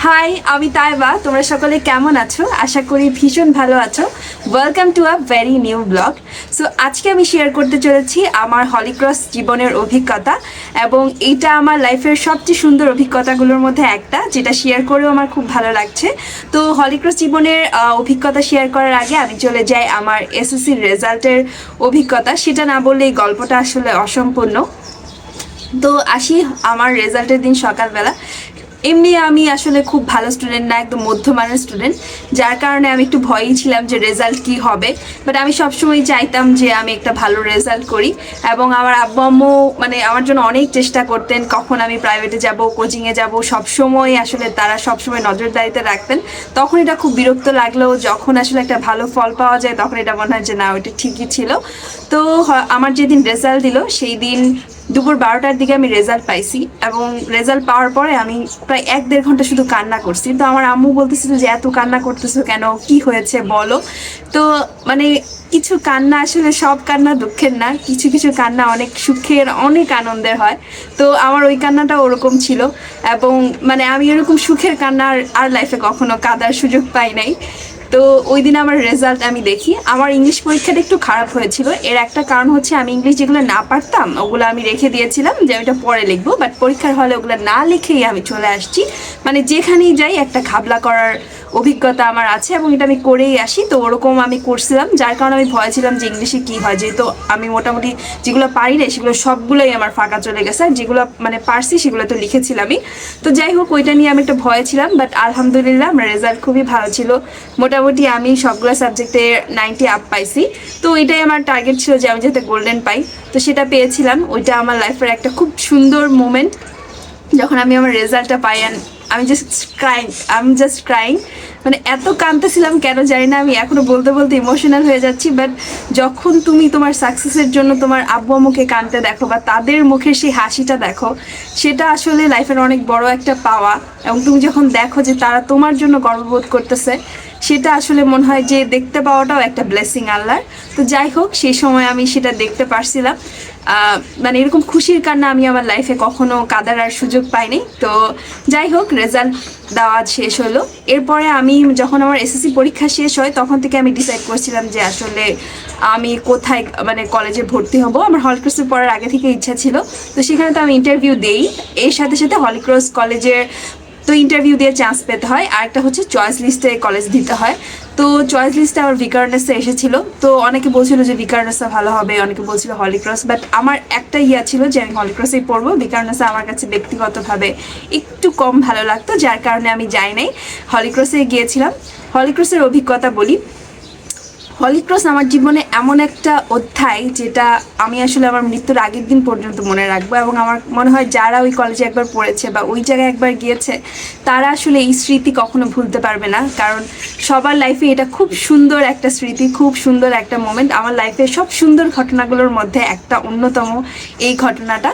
High, আমি তাইবা। তোমরা সকলে কেমন আছো? আশা করি ভীষণ ভালো আছো। Welcome to a very new blog. So আজকে আমি শেয়ার করতে চলেছি আমার হলিক্রস জীবনের অভিজ্ঞতা, এবং এইটা আমার লাইফের সবচেয়ে সুন্দর অভিজ্ঞতাগুলোর মধ্যে একটা, যেটা শেয়ার করেও আমার খুব ভালো লাগছে। তো হলিক্রস জীবনের অভিজ্ঞতা শেয়ার করার আগে আমি চলে যাই আমার এসএসসির রেজাল্টের অভিজ্ঞতা। সেটা না বললে এই গল্পটা আসলে অসম্পূর্ণ। তো আসি আমার রেজাল্টের দিন সকালবেলা। এমনি আমি আসলে খুব ভালো স্টুডেন্ট না, একদম মধ্যমানের স্টুডেন্ট, যার কারণে আমি একটু ভয়ই ছিলাম যে রেজাল্ট কি হবে। বাট আমি সবসময় চাইতাম যে আমি একটা ভালো রেজাল্ট করি, এবং আমার আব্বু আম্মু মানে আমার জন্য অনেক চেষ্টা করতেন কখন আমি প্রাইভেটে যাব, কোচিংয়ে যাব, সবসময় আসলে তারা সবসময় নজরদারিতে রাখতেন। তখন এটা খুব বিরক্ত লাগলেও যখন আসলে একটা ভালো ফল পাওয়া যায় তখন এটা মনে হয় যে না, ওইটা ঠিকই ছিল। তো আমার যেদিন রেজাল্ট দিল সেই দিন দুপুর 12টার দিকে আমি রেজাল্ট পাইছি, এবং রেজাল্ট পাওয়ার পরে আমি প্রায় 1-1.5 ঘন্টা শুধু কান্না করছি। তো আমার আম্মু বলতেছিল যে এত কান্না করতেছো কেন, কি হয়েছে বলো। তো মানে কিছু কান্না আসলে সব কান্না দুঃখের না, কিছু কিছু কান্না অনেক সুখের, অনেক আনন্দের হয়। তো আমার ওই কান্নাটা ওরকম ছিল, এবং মানে আমি এরকম সুখের কান্না আর লাইফে কখনো কাঁদার সুযোগ পাই নাই। তো ওই দিন আমার রেজাল্ট আমি দেখি, আমার ইংলিশ পরীক্ষাটা একটু খারাপ হয়েছিল। এর একটা কারণ হচ্ছে আমি ইংলিশ যেগুলো না পারতাম ওগুলো আমি রেখে দিয়েছিলাম যে আমি এটা পরে লিখবো, বাট পরীক্ষার হলে ওগুলো না লিখেই আমি চলে আসছি। মানে যেখানেই যাই একটা ঘাবলা করার অভিজ্ঞতা আমার আছে, এবং এটা আমি করেই আসি। তো ওরকম আমি করছিলাম, যার কারণে আমি ভয় ছিলাম যে ইংলিশে কী হয়, যেহেতু আমি মোটামুটি যেগুলো পারি না সেগুলো সবগুলোই আমার ফাঁকা চলে গেছে, আর যেগুলো মানে পারছি সেগুলো তো লিখেছিলামই। তো যাই হোক, ওইটা নিয়ে আমি একটা ভয় ছিলাম, বাট আলহামদুলিল্লাহ আমার রেজাল্ট খুবই ভালো ছিল। মোটামুটি আমি সবগুলো সাবজেক্টে 90 আপ পাইছি। তো এটাই আমার টার্গেট ছিল যে আমি যাতে গোল্ডেন পাই, তো সেটা পেয়েছিলাম। ওইটা আমার লাইফের একটা খুব সুন্দর মোমেন্ট। যখন আমি আমার রেজাল্টটা পাই, আমি জাস্ট ক্রাইং। মানে এত কাঁদতেছিলাম কেন জানি না, আমি এখনো বলতে বলতে ইমোশনাল হয়ে যাচ্ছি। বাট যখন তুমি তোমার সাকসেসের জন্য তোমার আব্বু আম্মুকে কাঁদতে দেখো, বা তাদের মুখের সেই হাসিটা দেখো, সেটা আসলে লাইফের অনেক বড় একটা পাওয়া। এবং তুমি যখন দেখো যে তারা তোমার জন্য গর্ববোধ করতেছে, সেটা আসলে মনে হয় যে দেখতে পাওয়াটাও একটা ব্লেসিং আল্লাহর। তো যাই হোক, সেই সময় আমি সেটা দেখতে পারছিলাম। মানে এরকম খুশির কান্না আমি আমার লাইফে কখনো কাঁদার আর সুযোগ পাইনি। তো যাই হোক, রেজাল্ট দেওয়া শেষ হলো। এরপরে আমি যখন আমার এসএসসি পরীক্ষা শেষ হয় তখন থেকে আমি ডিসাইড করছিলাম যে আসলে আমি কোথায় মানে কলেজে ভর্তি হব। আমার হলিক্রসে পড়ার আগে থেকে ইচ্ছা ছিল, তো সেখানে তো আমি ইন্টারভিউ দেই। এর সাথে সাথে হলিক্রস কলেজের তো ইন্টারভিউ দিয়ে চান্স পেতে হয়, আর একটা হচ্ছে চয়েস লিস্টে কলেজ দিতে হয়। তো চয়েস লিস্টে আমার ভিকারনেসে এসেছিল। তো অনেকে বলছিল যে ভিকারনেসে ভালো হবে, অনেকে বলছিল হলিক্রস, বাট আমার একটা ইয়া ছিল যে আমি হলিক্রসেই পড়বো। ভিকারনেসে আমার কাছে ব্যক্তিগতভাবে একটু কম ভালো লাগতো, যার কারণে আমি যাই নাই, হলিক্রসে গিয়েছিলাম। হলিক্রসের অভিজ্ঞতা বলি। হলিক্রস আমার জীবনে এমন একটা অধ্যায় যেটা আমি আসলে আমার মৃত্যুর আগের দিন পর্যন্ত মনে রাখবো, এবং আমার মনে হয় যারা ওই কলেজে একবার পড়েছে বা ওই জায়গায় একবার গিয়েছে তারা আসলে এই স্মৃতি কখনো ভুলতে পারবে না। কারণ সবার লাইফে এটা খুব সুন্দর একটা স্মৃতি, খুব সুন্দর একটা মোমেন্ট। আমার লাইফের সব সুন্দর ঘটনাগুলোর মধ্যে একটা অন্যতম এই ঘটনাটা।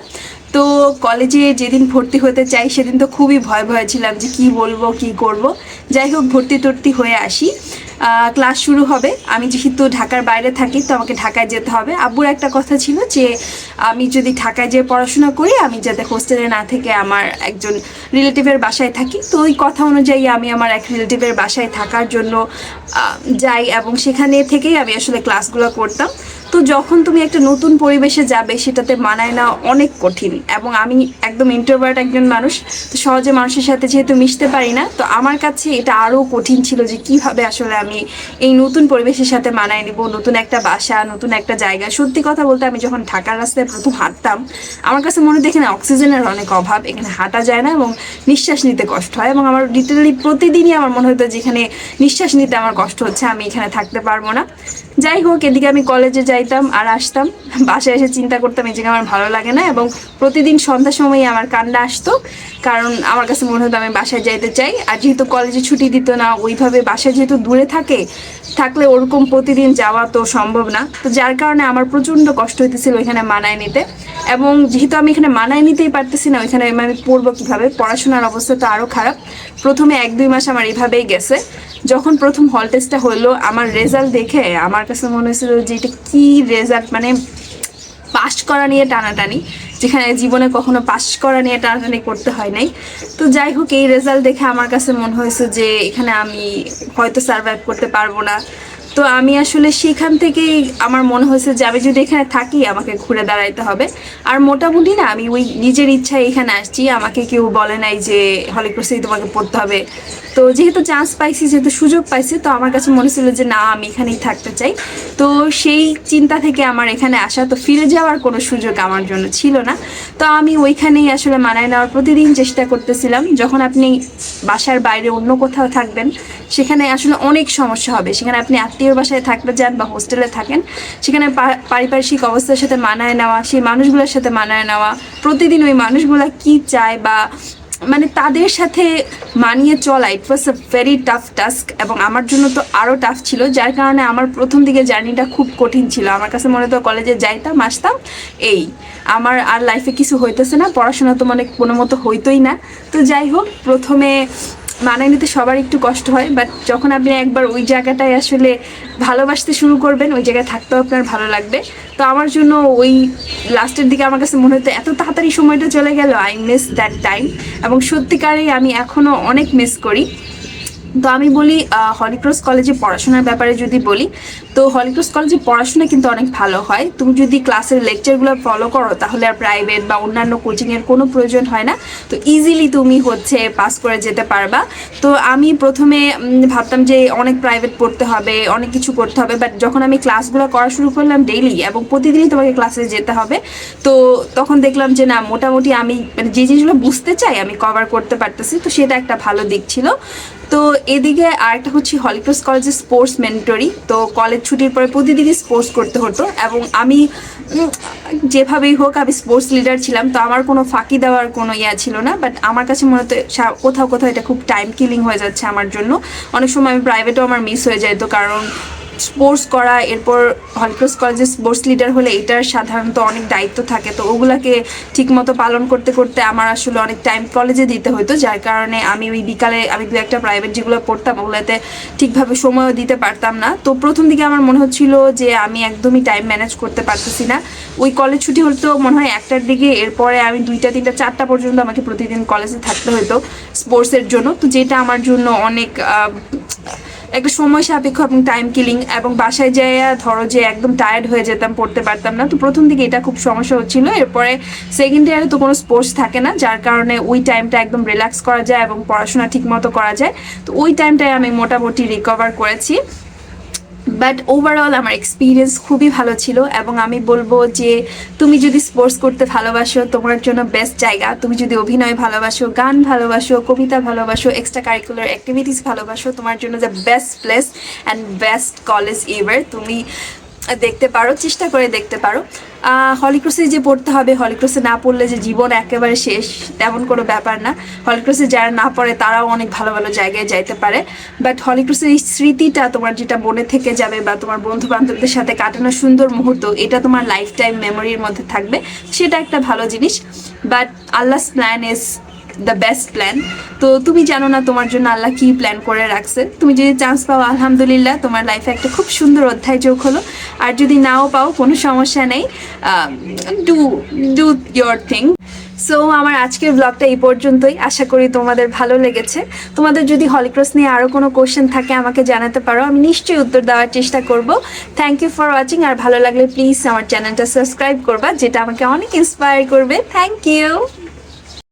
তো কলেজে যেদিন ভর্তি হতে চাই সেদিন তো খুবই ভয় ভয় ছিলাম যে কি বলবো, কি করব। যাই হোক, ভর্তি টর্তি হয়ে আসি। ক্লাস শুরু হবে। আমি যেহেতু ঢাকার বাইরে থাকি, তো আমাকে ঢাকায় যেতে হবে। আব্বুর একটা কথা ছিল যে আমি যদি ঢাকায় যেয়ে পড়াশোনা করি, আমি যাতে হোস্টেলে না থেকে আমার একজন রিলেটিভের বাসায় থাকি। তো ওই কথা অনুযায়ী আমি আমার এক রিলেটিভের বাসায় থাকার জন্য যাই, এবং সেখানে থেকেই আমি আসলে ক্লাসগুলো করতাম। তো যখন তুমি একটা নতুন পরিবেশে যাবে সেটাতে মানায় না অনেক কঠিন, এবং আমি একদম ইন্ট্রোভার্ট একজন মানুষ, তো সহজে মানুষের সাথে যেহেতু মিশতে পারি না, তো আমার কাছে এটা আরও কঠিন ছিল যে কীভাবে আসলে আমি এই নতুন পরিবেশের সাথে মানায় নিব, নতুন একটা বাসা, নতুন একটা জায়গা। সত্যি কথা বলতে আমি যখন ঢাকার রাস্তায় প্রথম হাঁটতাম, আমার কাছে মনে দেখে না অক্সিজেনের অনেক অভাব, এখানে হাঁটা যায় না এবং নিঃশ্বাস নিতে কষ্ট হয়। এবং আমার লিটারালি প্রতিদিনই আমার মনে হতো যেখানে নিঃশ্বাস নিতে আমার কষ্ট হচ্ছে, আমি এখানে থাকতে পারবো না। যাই হোক, এদিকে আমি কলেজে যাইতাম আর আসতাম, বাসায় এসে চিন্তা করতাম এই জায়গায় আমার ভালো লাগে না, এবং প্রতিদিন সন্ধ্যার সময়ই আমার কান্না আসতো। কারণ আমার কাছে মনে হতো আমি বাসায় যাইতে চাই। আর যেহেতু কলেজে ছুটি দিত না ওইভাবে, বাসায় যেহেতু দূরে থাকলে ওরকম প্রতিদিন যাওয়া তো সম্ভব না। তো যার কারণে আমার প্রচণ্ড কষ্ট হইতেছিল ওইখানে মানায় নিতে। এবং যেহেতু আমি এখানে মানায় নিতেই পারতেছি না, ওইখানে আমি পড়বো কীভাবে, পড়াশোনার অবস্থা তো আরও খারাপ। প্রথমে 1-2 মাস আমার এইভাবেই গেছে। যখন প্রথম হল টেস্টটা হলো, আমার রেজাল্ট দেখে আমার কাছে মনে হয়েছিল যে এটা কী রেজাল্ট, মানে পাশ করা নিয়ে টানাটানি, যেখানে জীবনে কখনো পাশ করা নিয়ে টানাটানি করতে হয় নাই। তো যাই হোক, এই রেজাল্ট দেখে আমার কাছে মনে হয়েছে যে এখানে আমি হয়তো সার্ভাইভ করতে পারবো না। তো আমি আসলে সেখান থেকেই আমার মনে হয়েছে যে আমি যদি এখানে থাকি আমাকে ঘুরে দাঁড়াইতে হবে। আর মোটামুটি না, আমি ওই নিজের ইচ্ছায় এখানে আসছি, আমাকে কেউ বলে নাই যে হলিক্রসেই তোমাকে পড়তে হবে। তো যেহেতু চান্স পাইছি, যেহেতু সুযোগ পাইছি, তো আমার কাছে মনে ছিল যে না, আমি এখানেই থাকতে চাই। তো সেই চিন্তা থেকে আমার এখানে আসা। তো ফিরে যাওয়ার কোনো সুযোগ আমার জন্য ছিল না। তো আমি ওইখানেই আসলে মানায় নেওয়ার প্রতিদিন চেষ্টা করতেছিলাম। যখন আপনি বাসার বাইরে অন্য কোথাও থাকবেন, সেখানে আসলে অনেক সমস্যা হবে। সেখানে আপনি আত্মীয় বাসায় থাকতে যান বা হোস্টেলে থাকেন, সেখানে পারিপার্শ্বিক অবস্থার সাথে মানায় নেওয়া, সেই মানুষগুলোর সাথে মানায় নেওয়া, প্রতিদিন ওই মানুষগুলো কি চায় বা মানে তাদের সাথে মানিয়ে চলা, ইট ওয়াজ আ ভেরি টাফ টাস্ক। এবং আমার জন্য তো আরও টাফ ছিল, যার কারণে আমার প্রথম দিকে জার্নিটা খুব কঠিন ছিল। আমার কাছে মনে হতো কলেজে যাইতাম, আসতাম, এই আমার আর লাইফে কিছু হইতেছে না, পড়াশোনা তো মানে কোনো মতো হইতোই না। তো যাই হোক, প্রথমে মানায় নিতে সবার একটু কষ্ট হয়, বাট যখন আপনি একবার ওই জায়গাটায় আসলে ভালোবাসতে শুরু করবেন, ওই জায়গায় থাকতেও আপনার ভালো লাগবে। তো আমার জন্য ওই লাস্টের দিকে আমার কাছে মনে হতো এত তাড়াতাড়ি সময়টা চলে গেল, আই মিস দ্যাট টাইম। এবং সত্যিকারেই আমি এখনও অনেক মিস করি। তো আমি বলি হলিক্রস কলেজে পড়াশোনার ব্যাপারে যদি বলি, তো হলিক্রস কলেজে পড়াশোনা কিন্তু অনেক ভালো হয়। তুমি যদি ক্লাসের লেকচারগুলো ফলো করো, তাহলে আর প্রাইভেট বা অন্যান্য কোচিংয়ের কোনো প্রয়োজন হয় না। তো ইজিলি তুমি হচ্ছে পাস করে যেতে পারবা। তো আমি প্রথমে ভাবতাম যে অনেক প্রাইভেট পড়তে হবে, অনেক কিছু করতে হবে, বাট যখন আমি ক্লাসগুলো করা শুরু করলাম ডেইলি এবং প্রতিদিনই তোমাকে ক্লাসে যেতে হবে, তো তখন দেখলাম যে না, মোটামুটি আমি মানে যে জিনিসগুলো বুঝতে চাই আমি কভার করতে পারতেছি। তো সেটা একটা ভালো দিক ছিল। তো এদিকে আরেকটা হচ্ছে হলিক্রস কলেজের স্পোর্টস মেন্টরি। তো কলেজ ছুটির পরে প্রতিদিনই স্পোর্টস করতে হতো, এবং আমি যেভাবেই হোক আমি স্পোর্টস লিডার ছিলাম। তো আমার কোনো ফাঁকি দেওয়ার কোনো ইয়া ছিল না, বাট আমার কাছে মনে হতো কোথাও কোথাও এটা খুব টাইম কিলিং হয়ে যাচ্ছে আমার জন্য। অনেক সময় আমি প্রাইভেটেও আমার মিস হয়ে যেত, কারণ স্পোর্টস করা, এরপর হলিক্রস কলেজে স্পোর্টস লিডার হলে এটার সাধারণত অনেক দায়িত্ব থাকে। তো ওগুলাকে ঠিকমতো পালন করতে করতে আমার আসলে অনেক টাইম কলেজে দিতে হতো, যার কারণে আমি ওই বিকালে আমি দু একটা প্রাইভেট যেগুলো পড়তাম ওগুলোতে ঠিকভাবে সময়ও দিতে পারতাম না। তো প্রথম দিকে আমার মনে হচ্ছিল যে আমি একদমই টাইম ম্যানেজ করতে পারতেছি না। ওই কলেজ ছুটি হতো মনে হয় 1টার দিকে, এরপরে আমি 2টা 3টা 4টা পর্যন্ত আমাকে প্রতিদিন কলেজে থাকতে হতো স্পোর্টসের জন্য। তো যেটা আমার জন্য অনেক একটা সময় সাপেক্ষ এবং টাইম কিলিং, এবং বাসায় যেয়ে ধরো যে একদম টায়ার্ড হয়ে যেতাম, পড়তে পারতাম না। তো প্রথম দিকে এটা খুব সমস্যা হচ্ছিল। এরপরে সেকেন্ড ইয়ারে তো কোনো স্পোর্টস থাকে না, যার কারণে ওই টাইমটা একদম রিল্যাক্স করা যায় এবং পড়াশোনা ঠিক মতো করা যায়। তো ওই টাইমটায় আমি মোটামুটি রিকভার করেছি। বাট ওভারঅল আমার এক্সপিরিয়েন্স খুবই ভালো ছিল, এবং আমি বলবো যে তুমি যদি স্পোর্টস করতে ভালোবাসো, তোমার জন্য বেস্ট জায়গা। তুমি যদি অভিনয় ভালোবাসো, গান ভালোবাসো, কবিতা ভালোবাসো, এক্সট্রা কারিকুলার অ্যাক্টিভিটিস ভালোবাসো, তোমার জন্য the best place and best college ever. তুমি দেখতে পারো, চেষ্টা করে দেখতে পারো। হলিক্রসে যে পড়তে হবে, হলিক্রসে না পড়লে যে জীবন একেবারে শেষ, তেমন কোনো ব্যাপার না। হলিক্রসে যারা না পড়ে তারাও অনেক ভালো ভালো জায়গায় যাইতে পারে। বাট হলিক্রসের এই স্মৃতিটা তোমার যেটা মনে থেকে যাবে, বা তোমার বন্ধু বান্ধবদের সাথে কাটানো সুন্দর মুহূর্ত, এটা তোমার লাইফ টাইম মেমোরির মধ্যে থাকবে, সেটা একটা ভালো জিনিস। But আল্লাহস plan is the best plan. তো তুমি জানো না তোমার জন্য আল্লাহ কি প্ল্যান করে রাখছে। তুমি যদি চান্স পাও, আলহামদুলিল্লাহ, তোমার লাইফে একটা খুব সুন্দর অধ্যায় যোগ হলো। আর যদি নাও পাও, কোনো সমস্যা নেই, do do your thing. So আমার আজকের ব্লগটা এই পর্যন্তই। আশা করি তোমাদের ভালো লেগেছে। তোমাদের যদি হলিক্রস নিয়ে আরও কোনো কোশ্চেন থাকে আমাকে জানাতে পারো, আমি নিশ্চয়ই উত্তর দেওয়ার চেষ্টা করব। Thank you for watching. আর ভালো লাগলে প্লিজ আমার চ্যানেলটা সাবস্ক্রাইব করবা, যেটা আমাকে অনেক ইন্সপায়ার করবে। Thank you.